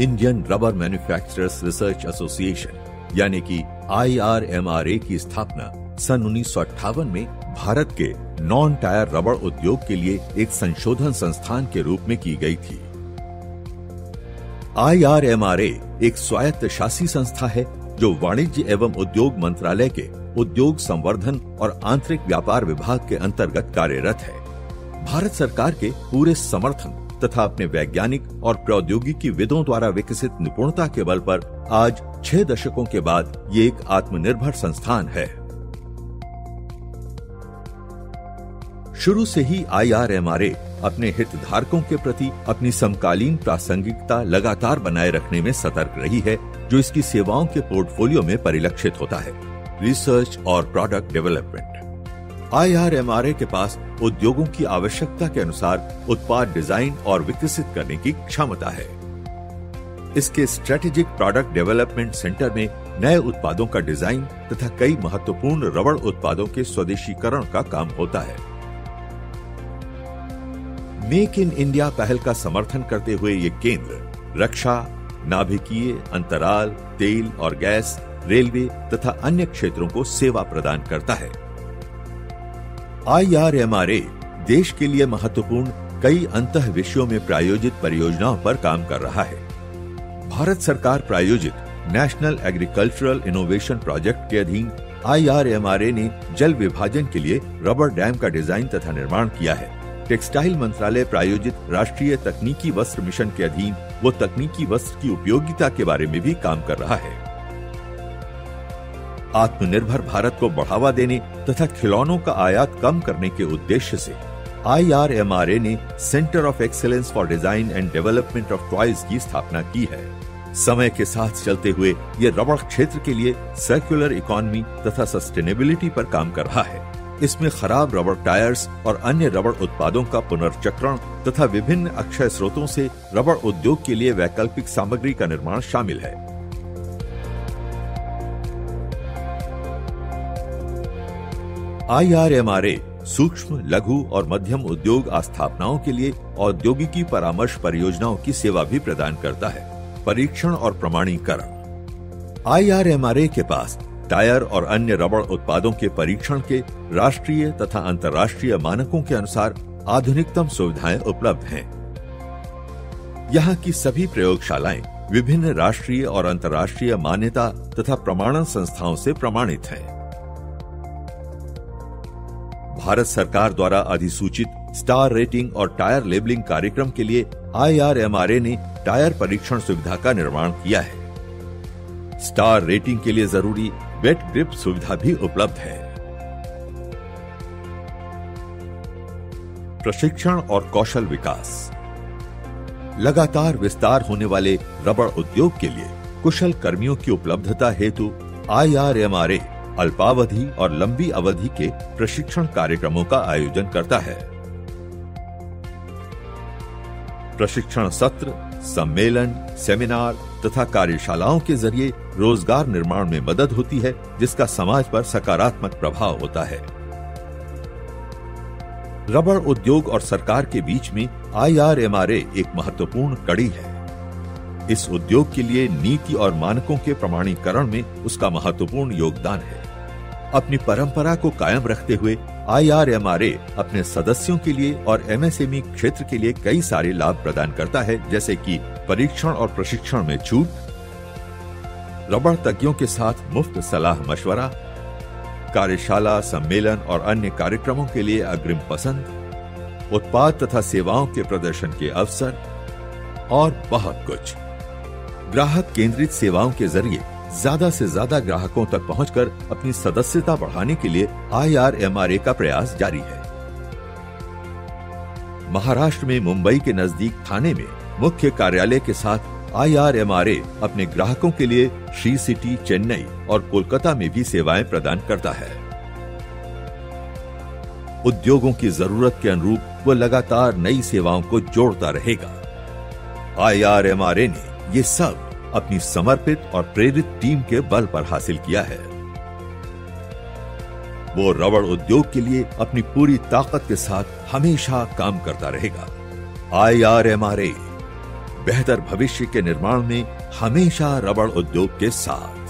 Indian rubber manufacturers research association यानी कि IRMRA की स्थापना सन 1958 में भारत के नॉन टायर रबर उद्योग के लिए एक संशोधन संस्थान के रूप में की गई थी। IRMRA एक स्वायत्त शासी संस्था है जो वाणिज्य एवं उद्योग मंत्रालय के उद्योग संवर्धन और आंतरिक व्यापार विभाग के अंतर्गत कार्यरत है। भारत सरकार के पूरे समर्थन तथा अपने वैज्ञानिक और प्रौद्योगिकी विदों द्वारा विकसित निपुणता के बल पर आज 6 दशकों के बाद ये एक आत्मनिर्भर संस्थान है। शुरू से ही IRMRA अपने हितधारकों के प्रति अपनी समकालीन प्रासंगिकता लगातार बनाए रखने में सतर्क रही है, जो इसकी सेवाओं के पोर्टफोलियो में परिलक्षित होता है। रिसर्च और प्रोडक्ट डेवलपमेंट। IRMRA के पास उद्योगों की आवश्यकता के अनुसार उत्पाद डिजाइन और विकसित करने की क्षमता है। इसके स्ट्रेटेजिक प्रोडक्ट डेवलपमेंट सेंटर में नए उत्पादों का डिजाइन तथा कई महत्वपूर्ण रबड़ उत्पादों के स्वदेशीकरण का काम होता है। मेक इन इंडिया पहल का समर्थन करते हुए ये केंद्र रक्षा, नाभिकीय, अंतराल, तेल और गैस, रेलवे तथा अन्य क्षेत्रों को सेवा प्रदान करता है। IRMRA देश के लिए महत्वपूर्ण कई अंतः विषयों में प्रायोजित परियोजनाओं पर काम कर रहा है। भारत सरकार प्रायोजित नेशनल एग्रीकल्चरल इनोवेशन प्रोजेक्ट के अधीन IRMRA ने जल विभाजन के लिए रबर डैम का डिजाइन तथा निर्माण किया है। टेक्सटाइल मंत्रालय प्रायोजित राष्ट्रीय तकनीकी वस्त्र मिशन के अधीन वो तकनीकी वस्त्र की उपयोगिता के बारे में भी काम कर रहा है। आत्मनिर्भर भारत को बढ़ावा देने तथा खिलौनों का आयात कम करने के उद्देश्य से IRMRA ने centre of excellence for design and development of toys की स्थापना की है। समय के साथ चलते हुए ये रबड़ क्षेत्र के लिए सर्कुलर इकोनॉमी तथा सस्टेनेबिलिटी पर काम कर रहा है। इसमें खराब रबड़ टायर्स और अन्य रबड़ उत्पादों का पुनर्चक्रण तथा विभिन्न अक्षय स्रोतों से रबड़ उद्योग के लिए वैकल्पिक सामग्री का निर्माण शामिल है। IRMRA सूक्ष्म, लघु और मध्यम उद्योग आस्थापनाओं के लिए औद्योगिकी परामर्श परियोजनाओं की सेवा भी प्रदान करता है। परीक्षण और प्रमाणीकरण। IRMRA के पास टायर और अन्य रबड़ उत्पादों के परीक्षण के राष्ट्रीय तथा अंतर्राष्ट्रीय मानकों के अनुसार आधुनिकतम सुविधाएं उपलब्ध हैं। यहाँ की सभी प्रयोगशालाएं विभिन्न राष्ट्रीय और अंतर्राष्ट्रीय मान्यता तथा प्रमाणन संस्थाओं से प्रमाणित हैं। भारत सरकार द्वारा अधिसूचित स्टार रेटिंग और टायर लेबलिंग कार्यक्रम के लिए IRMRA ने टायर परीक्षण सुविधा का निर्माण किया है। स्टार रेटिंग के लिए जरूरी वेट ग्रिप सुविधा भी उपलब्ध है। प्रशिक्षण और कौशल विकास। लगातार विस्तार होने वाले रबड़ उद्योग के लिए कुशल कर्मियों की उपलब्धता हेतु IRMRA अल्पावधि और लंबी अवधि के प्रशिक्षण कार्यक्रमों का आयोजन करता है। प्रशिक्षण सत्र, सम्मेलन, सेमिनार तथा कार्यशालाओं के जरिए रोजगार निर्माण में मदद होती है, जिसका समाज पर सकारात्मक प्रभाव होता है। रबड़ उद्योग और सरकार के बीच में IRMRA एक महत्वपूर्ण कड़ी है। इस उद्योग के लिए नीति और मानकों के प्रमाणीकरण में उसका महत्वपूर्ण योगदान है। अपनी परंपरा को कायम रखते हुए IRMRA अपने सदस्यों के लिए और MSME क्षेत्र के लिए कई सारे लाभ प्रदान करता है, जैसे कि परीक्षण और प्रशिक्षण में छूट, रबड़ तज्ञों के साथ मुफ्त सलाह मशवरा, कार्यशाला, सम्मेलन और अन्य कार्यक्रमों के लिए अग्रिम पसंद, उत्पाद तथा सेवाओं के प्रदर्शन के अवसर और बहुत कुछ। ग्राहक केंद्रित सेवाओं के जरिए ज्यादा से ज्यादा ग्राहकों तक पहुंचकर अपनी सदस्यता बढ़ाने के लिए IRMRA का प्रयास जारी है। महाराष्ट्र में मुंबई के नजदीक ठाणे में मुख्य कार्यालय के साथ IRMRA अपने ग्राहकों के लिए श्री सिटी, चेन्नई और कोलकाता में भी सेवाएं प्रदान करता है। उद्योगों की जरूरत के अनुरूप वो लगातार नई सेवाओं को जोड़ता रहेगा। IRMRA ने ये सब अपनी समर्पित और प्रेरित टीम के बल पर हासिल किया है। वो रबड़ उद्योग के लिए अपनी पूरी ताकत के साथ हमेशा काम करता रहेगा। IRMRA, बेहतर भविष्य के निर्माण में हमेशा रबड़ उद्योग के साथ।